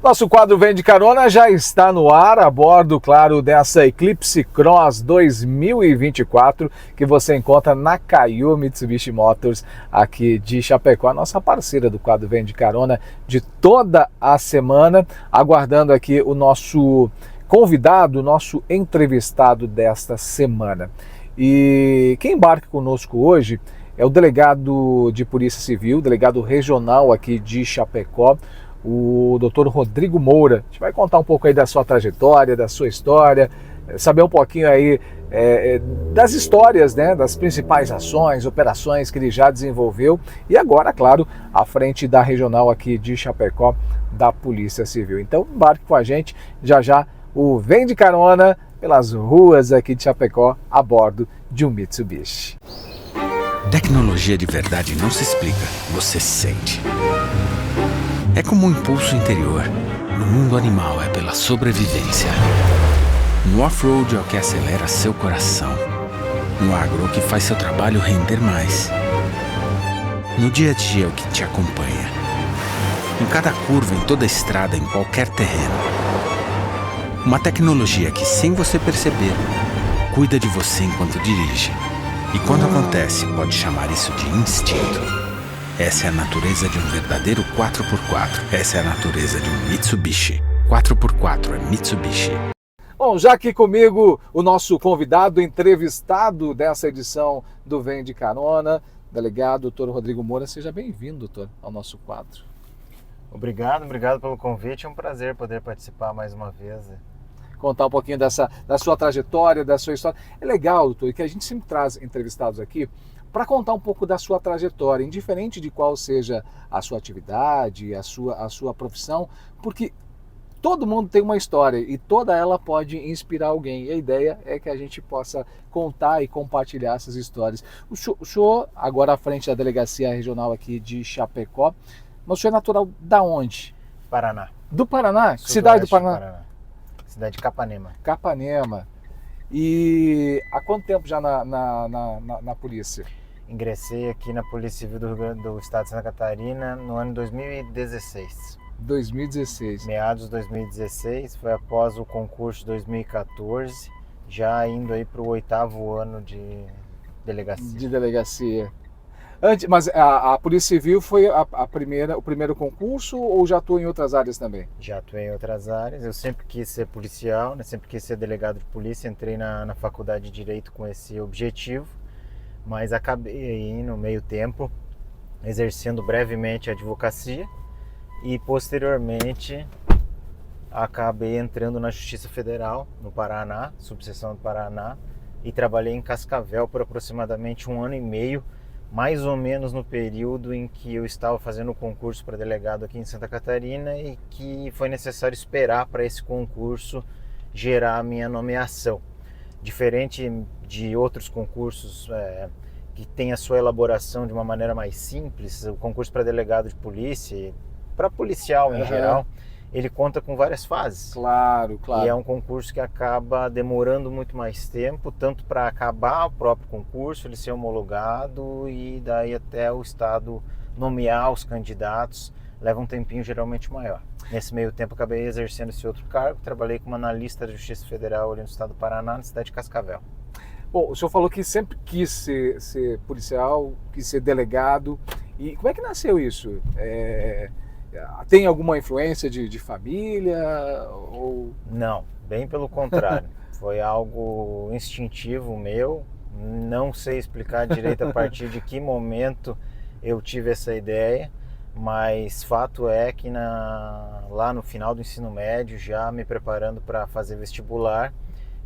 Nosso quadro Vem de Carona já está no ar, a bordo, claro, dessa Eclipse Cross 2024 que você encontra na Kaiô Mitsubishi Motors aqui de Chapecó, a nossa parceira do quadro Vem de Carona de toda a semana, aguardando aqui o nosso convidado, o nosso entrevistado desta semana. E quem embarca conosco hoje é o delegado de Polícia Civil, delegado regional aqui de Chapecó, o Dr. Rodrigo Moura. A gente vai contar um pouco aí da sua trajetória, da sua história, saber um pouquinho aí das histórias, né, das principais ações, operações que ele já desenvolveu e agora, claro, à frente da regional aqui de Chapecó da Polícia Civil. Então embarque com a gente, já já o Vem de Carona pelas ruas aqui de Chapecó a bordo de um Mitsubishi. Tecnologia de verdade não se explica, você sente. É como um impulso interior. No mundo animal é pela sobrevivência. No off-road é o que acelera seu coração. No agro é o que faz seu trabalho render mais. No dia a dia é o que te acompanha. Em cada curva, em toda estrada, em qualquer terreno. Uma tecnologia que, sem você perceber, cuida de você enquanto dirige. E quando acontece, pode chamar isso de instinto. Essa é a natureza de um verdadeiro 4x4. Essa é a natureza de um Mitsubishi. 4x4 é Mitsubishi. Bom, já aqui comigo o nosso convidado, entrevistado dessa edição do Vem de Carona, delegado doutor Rodrigo Moura. Seja bem-vindo, doutor, ao nosso quadro. Obrigado pelo convite. É um prazer poder participar mais uma vez. Contar um pouquinho da sua trajetória, da sua história. É legal, doutor, que a gente sempre traz entrevistados aqui para contar um pouco da sua trajetória, indiferente de qual seja a sua atividade, a sua profissão, porque todo mundo tem uma história e toda ela pode inspirar alguém. E a ideia é que a gente possa contar e compartilhar essas histórias. O senhor, agora à frente da Delegacia Regional aqui de Chapecó, mas o senhor é natural da onde? Paraná. Do Paraná? Sudoeste Cidade do Paraná? Cidade de Capanema. Capanema. E há quanto tempo já na polícia? Ingressei aqui na Polícia Civil do Estado de Santa Catarina no ano 2016. 2016. Meados de 2016, foi após o concurso de 2014, já indo aí para o 8º ano de delegacia. Mas a Polícia Civil foi o primeiro concurso ou já atuou em outras áreas também? Já atuei em outras áreas. Eu sempre quis ser policial, né? Sempre quis ser delegado de polícia. Entrei na faculdade de Direito com esse objetivo, mas acabei aí no meio tempo exercendo brevemente a advocacia e posteriormente acabei entrando na Justiça Federal no Paraná, subseção do Paraná, e trabalhei em Cascavel por aproximadamente 1 ano e meio, mais ou menos no período em que eu estava fazendo o concurso para delegado aqui em Santa Catarina e que foi necessário esperar para esse concurso gerar a minha nomeação. Diferente de outros concursos que tem a sua elaboração de uma maneira mais simples, o concurso para delegado de polícia, para policial em geral, ele conta com várias fases. Claro. E é um concurso que acaba demorando muito mais tempo, tanto para acabar o próprio concurso, ele ser homologado e daí até o Estado nomear os candidatos, leva um tempinho geralmente maior. Nesse meio tempo acabei exercendo esse outro cargo, trabalhei como analista da Justiça Federal ali no Estado do Paraná, na cidade de Cascavel. Bom, o senhor falou que sempre quis ser policial, quis ser delegado. E como é que nasceu isso? Tem alguma influência de família? Ou... Não, bem pelo contrário. Foi algo instintivo meu. Não sei explicar direito a partir de que momento eu tive essa ideia, mas fato é que lá no final do ensino médio, já me preparando para fazer vestibular,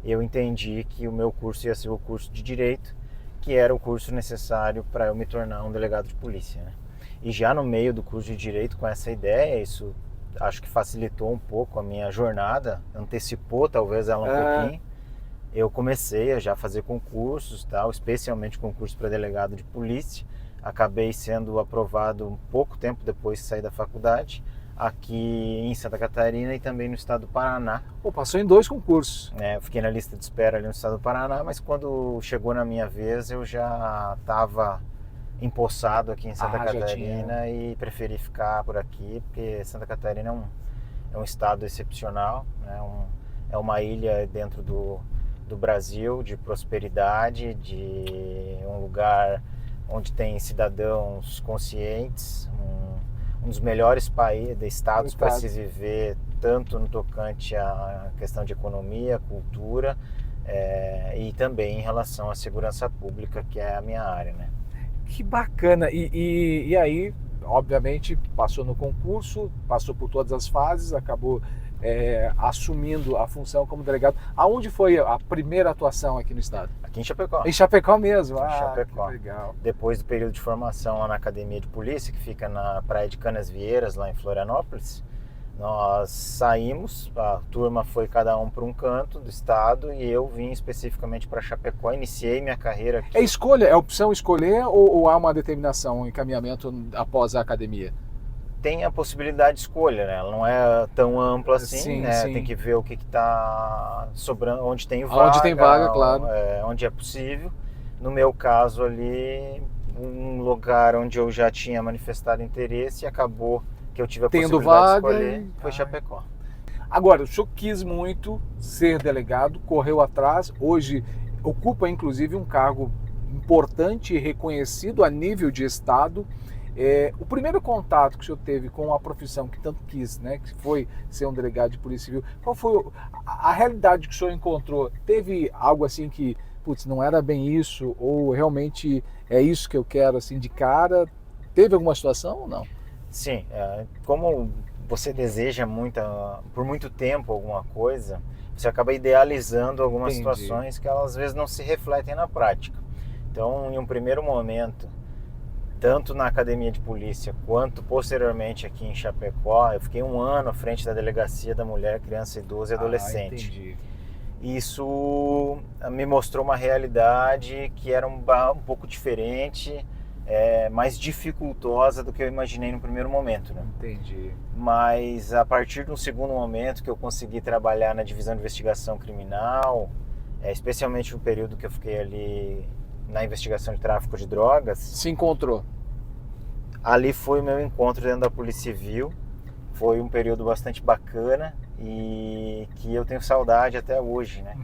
eu entendi que o meu curso ia ser o curso de Direito, que era o curso necessário para eu me tornar um delegado de polícia, né? E já no meio do curso de Direito, com essa ideia, isso acho que facilitou um pouco a minha jornada, antecipou talvez ela um pouquinho. Eu comecei a já fazer concursos, tal, especialmente concurso para delegado de polícia. Acabei sendo aprovado um pouco tempo depois de sair da faculdade, aqui em Santa Catarina e também no estado do Paraná. Pô, passou em 2 concursos. Eu fiquei na lista de espera ali no estado do Paraná, mas quando chegou na minha vez eu já estava empossado aqui em Santa Catarina e preferi ficar por aqui, porque Santa Catarina é um estado excepcional, né? É uma ilha dentro do Brasil, de prosperidade, de um lugar onde tem cidadãos conscientes, um dos melhores estados para se viver, tanto no tocante à questão de economia, cultura, e também em relação à segurança pública, que é a minha área, né? Que bacana! E aí, obviamente, passou no concurso, passou por todas as fases, acabou assumindo a função como delegado. Aonde foi a primeira atuação aqui no estado? Aqui em Chapecó. Em Chapecó mesmo? Em Chapecó. Que legal. Depois do período de formação lá na Academia de Polícia, que fica na Praia de Canasvieiras, lá em Florianópolis, nós saímos, a turma foi cada um para um canto do estado e eu vim especificamente para Chapecó, iniciei minha carreira aqui. É escolha? É opção escolher ou há uma determinação, um encaminhamento após a academia? Tem a possibilidade de escolha, né? Ela não é tão ampla assim, Sim, né? sim. Tem que ver o que está sobrando, onde tem vaga. Onde tem vaga, claro. Onde é possível. No meu caso ali, um lugar onde eu já tinha manifestado interesse e acabou que eu tive a possibilidade de escolher, foi Chapecó. Agora, o senhor quis muito ser delegado, correu atrás, hoje ocupa inclusive um cargo importante e reconhecido a nível de estado. O primeiro contato que o senhor teve com a profissão que tanto quis, né, que foi ser um delegado de Polícia Civil, qual foi a realidade que o senhor encontrou? Teve algo assim que, putz, não era bem isso, ou realmente é isso que eu quero, assim, de cara? Teve alguma situação ou não? Sim, como você deseja por muito tempo alguma coisa, você acaba idealizando algumas situações que elas, às vezes não se refletem na prática. Então, em um primeiro momento, tanto na Academia de Polícia quanto posteriormente aqui em Chapecó, eu fiquei 1 ano à frente da Delegacia da Mulher, Criança, Idoso e Adolescente. Entendi. Isso me mostrou uma realidade que era um pouco diferente, mais dificultosa do que eu imaginei no primeiro momento, né? Entendi. Mas a partir do segundo momento que eu consegui trabalhar na Divisão de Investigação Criminal, especialmente no período que eu fiquei ali na investigação de tráfico de drogas. Se encontrou? Ali foi o meu encontro dentro da Polícia Civil. Foi um período bastante bacana e que eu tenho saudade até hoje, né?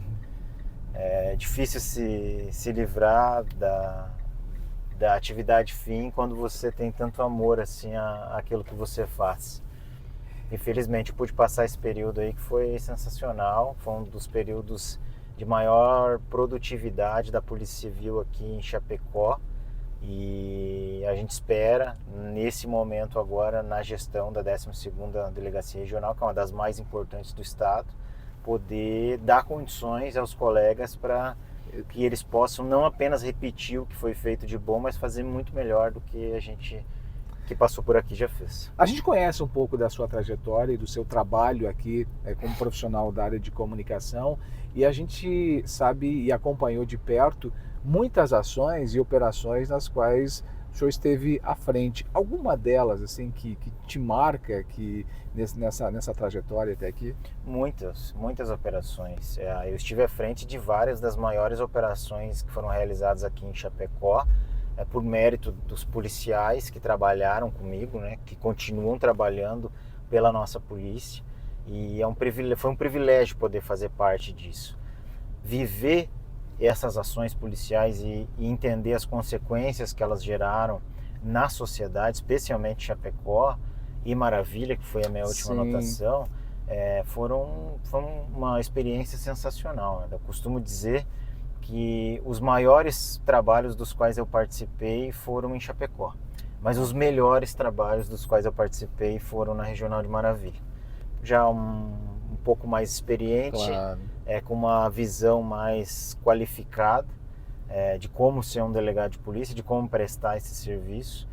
É difícil se livrar da atividade fim quando você tem tanto amor assim àquilo que você faz. Infelizmente eu pude passar esse período aí que foi sensacional, foi um dos períodos de maior produtividade da Polícia Civil aqui em Chapecó e a gente espera nesse momento agora na gestão da 12ª Delegacia Regional, que é uma das mais importantes do estado, poder dar condições aos colegas para que eles possam não apenas repetir o que foi feito de bom, mas fazer muito melhor do que a gente que passou por aqui já fez. A gente conhece um pouco da sua trajetória e do seu trabalho aqui como profissional da área de comunicação e a gente sabe e acompanhou de perto muitas ações e operações nas quais o senhor esteve à frente. Alguma delas assim que te marca nessa trajetória até aqui? Muitas operações. Eu estive à frente de várias das maiores operações que foram realizadas aqui em Chapecó, por mérito dos policiais que trabalharam comigo, né, que continuam trabalhando pela nossa polícia, e foi um privilégio poder fazer parte disso. Viver essas ações policiais e entender as consequências que elas geraram na sociedade, especialmente Chapecó e Maravilha, que foi a minha última anotação, foi uma experiência sensacional, né? Eu costumo dizer que os maiores trabalhos dos quais eu participei foram em Chapecó, mas os melhores trabalhos dos quais eu participei foram na Regional de Maravilha. Já um pouco mais experiente, claro, com uma visão mais qualificada de como ser um delegado de polícia, de como prestar esse serviço.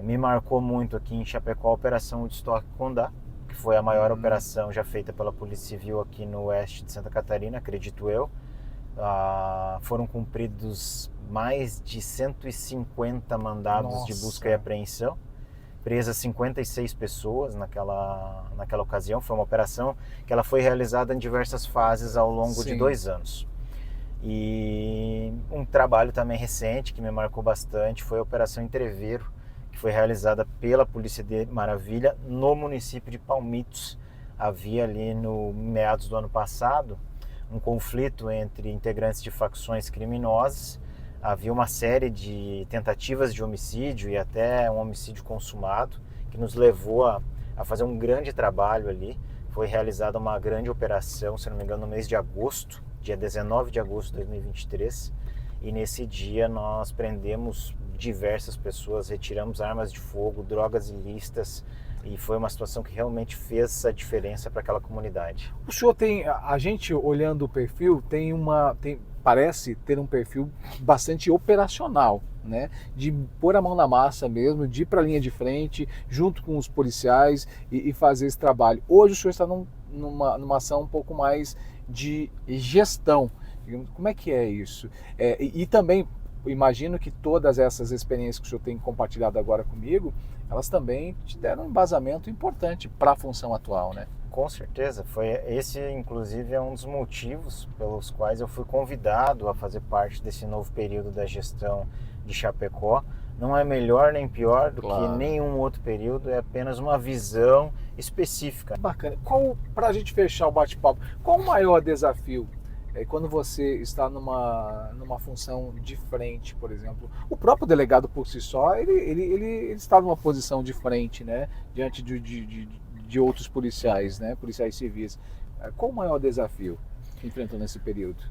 Me marcou muito aqui em Chapecó a Operação Woodstock Condá, que foi a maior operação já feita pela Polícia Civil aqui no oeste de Santa Catarina, acredito eu. Foram cumpridos mais de 150 mandados de busca e apreensão, presas 56 pessoas naquela ocasião. Foi uma operação que ela foi realizada em diversas fases ao longo de 2 anos. E um trabalho também recente que me marcou bastante foi a Operação Entreveiro, que foi realizada pela Polícia de Maravilha no município de Palmitos, havia ali no meados do ano passado um conflito entre integrantes de facções criminosas. Havia uma série de tentativas de homicídio e até um homicídio consumado, que nos levou a fazer um grande trabalho ali. Foi realizada uma grande operação, se não me engano, no mês de agosto, dia 19 de agosto de 2023, e nesse dia nós prendemos diversas pessoas, retiramos armas de fogo, drogas ilícitas, e foi uma situação que realmente fez a diferença para aquela comunidade. O senhor tem, a gente olhando o perfil, parece ter um perfil bastante operacional, né? De pôr a mão na massa mesmo, de ir para a linha de frente, junto com os policiais e fazer esse trabalho. Hoje o senhor está numa ação um pouco mais de gestão. Como é que é isso? E também, imagino que todas essas experiências que o senhor tem compartilhado agora comigo, elas também te deram um embasamento importante para a função atual, né? Com certeza, esse inclusive é um dos motivos pelos quais eu fui convidado a fazer parte desse novo período da gestão de Chapecó. Não é melhor nem pior do que nenhum outro período, é apenas uma visão específica. Bacana. Para a gente fechar o bate-papo, qual o maior desafio quando você está numa função de frente, por exemplo? O próprio delegado por si só, ele está numa posição de frente, né? Diante de outros policiais, né? Policiais civis. Qual o maior desafio que enfrentou nesse período?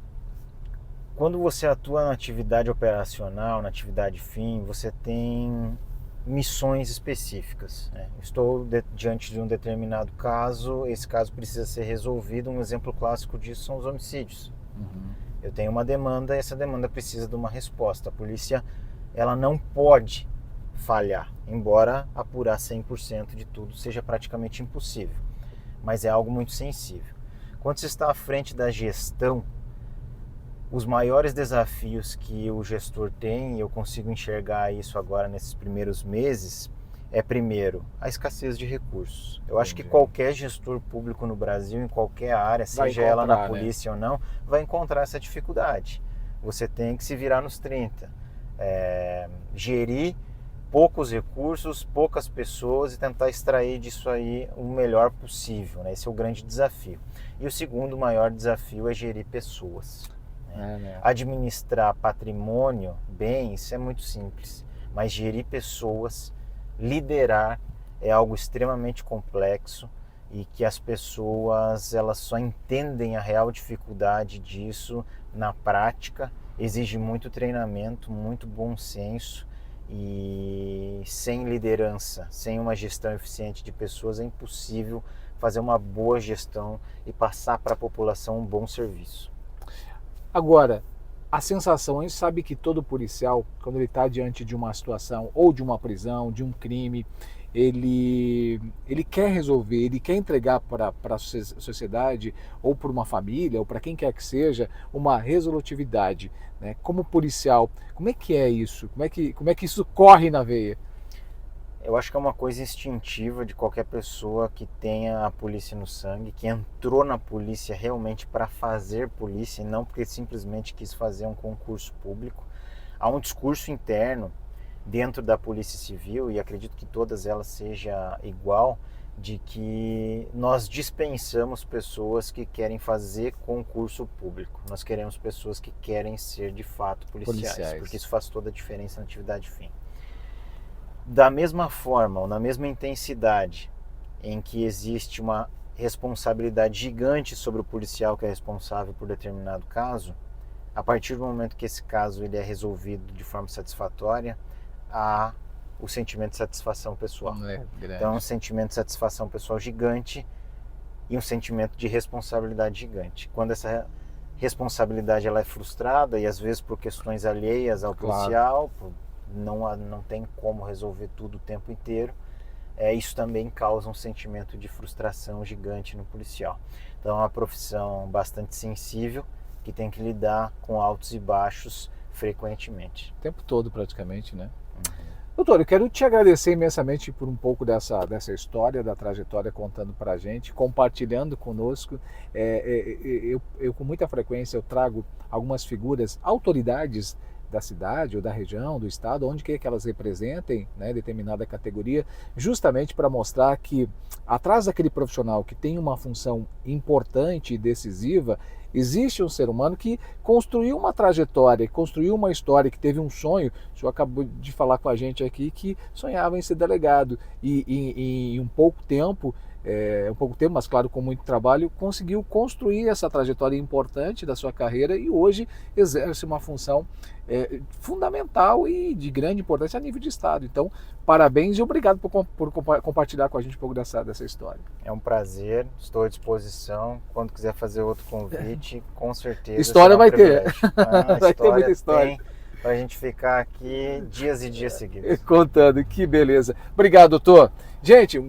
Quando você atua na atividade operacional, na atividade fim, você tem missões específicas, né? Estou diante de um determinado caso, esse caso precisa ser resolvido. Um exemplo clássico disso são os homicídios. Eu tenho uma demanda e essa demanda precisa de uma resposta. A polícia, ela não pode falhar, embora apurar 100% de tudo seja praticamente impossível, mas é algo muito sensível. Quando você está à frente da gestão, os maiores desafios que o gestor tem, e eu consigo enxergar isso agora nesses primeiros meses, é primeiro a escassez de recursos. Eu acho que qualquer gestor público no Brasil, em qualquer área, seja ela na polícia, né, ou não, vai encontrar essa dificuldade. Você tem que se virar nos 30. Gerir poucos recursos, poucas pessoas e tentar extrair disso aí o melhor possível, né? Esse é o grande desafio. E o segundo maior desafio é gerir pessoas. Administrar patrimônio, bens, é muito simples, mas gerir pessoas, liderar, é algo extremamente complexo e que as pessoas elas só entendem a real dificuldade disso na prática. Exige muito treinamento, muito bom senso, e sem liderança, sem uma gestão eficiente de pessoas, é impossível fazer uma boa gestão e passar para a população um bom serviço. Agora, a sensação, a gente sabe que todo policial, quando ele está diante de uma situação, ou de uma prisão, de um crime, ele quer resolver, ele quer entregar para a sociedade, ou para uma família, ou para quem quer que seja, uma resolutividade, né? Como policial, como é que é isso? Como é que isso corre na veia? Eu acho que é uma coisa instintiva de qualquer pessoa que tenha a polícia no sangue, que entrou na polícia realmente para fazer polícia e não porque simplesmente quis fazer um concurso público. Há um discurso interno dentro da Polícia Civil, e acredito que todas elas seja igual, de que nós dispensamos pessoas que querem fazer concurso público. Nós queremos pessoas que querem ser de fato policiais. Porque isso faz toda a diferença na atividade fim. Da mesma forma, ou na mesma intensidade em que existe uma responsabilidade gigante sobre o policial que é responsável por determinado caso, a partir do momento que esse caso ele é resolvido de forma satisfatória, há o sentimento de satisfação pessoal. Então, um sentimento de satisfação pessoal gigante e um sentimento de responsabilidade gigante. Quando essa responsabilidade ela é frustrada, e às vezes por questões alheias ao policial, não tem como resolver tudo o tempo inteiro, isso também causa um sentimento de frustração gigante no policial. Então é uma profissão bastante sensível, que tem que lidar com altos e baixos frequentemente. O tempo todo praticamente, né? Doutor, eu quero te agradecer imensamente por um pouco dessa história, da trajetória, contando para a gente, compartilhando conosco. Eu com muita frequência eu trago algumas figuras, autoridades da cidade ou da região, do estado, onde quer que elas representem, né, determinada categoria, justamente para mostrar que atrás daquele profissional que tem uma função importante e decisiva, existe um ser humano que construiu uma trajetória, construiu uma história, que teve um sonho. O senhor acabou de falar com a gente aqui que sonhava em ser delegado e em um pouco tempo, mas claro, com muito trabalho, conseguiu construir essa trajetória importante da sua carreira e hoje exerce uma função fundamental e de grande importância a nível de Estado. Então, parabéns e obrigado por compartilhar com a gente um pouco dessa história. É um prazer, estou à disposição. Quando quiser fazer outro convite, com certeza. História vai ter. Vai ter muita história. Para a gente ficar aqui dias e dias seguidos. Contando, que beleza. Obrigado, doutor. Gente,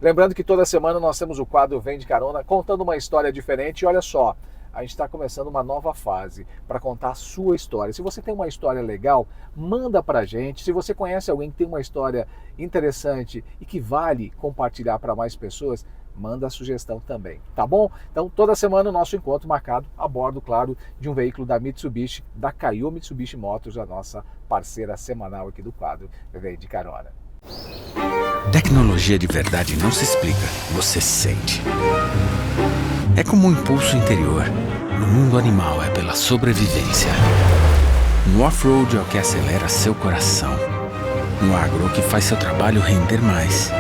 lembrando que toda semana nós temos o quadro Vem de Carona, contando uma história diferente. E olha só, a gente está começando uma nova fase para contar a sua história. Se você tem uma história legal, manda para a gente. Se você conhece alguém que tem uma história interessante e que vale compartilhar para mais pessoas, manda a sugestão também, tá bom? Então, toda semana o nosso encontro marcado a bordo, claro, de um veículo da Mitsubishi, da Caio Mitsubishi Motors, a nossa parceira semanal aqui do quadro Vem de Carona. Tecnologia de verdade não se explica, você sente. É como um impulso interior. No mundo animal é pela sobrevivência. No off-road é o que acelera seu coração. No agro é o que faz seu trabalho render mais.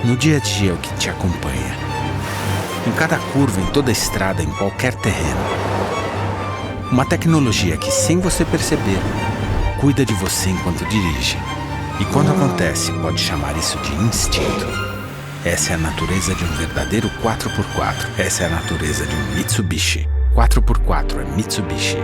No dia a dia é o que te acompanha. Em cada curva, em toda estrada, em qualquer terreno. Uma tecnologia que, sem você perceber, cuida de você enquanto dirige. E quando acontece, pode chamar isso de instinto. Essa é a natureza de um verdadeiro 4x4. Essa é a natureza de um Mitsubishi. 4x4 é Mitsubishi.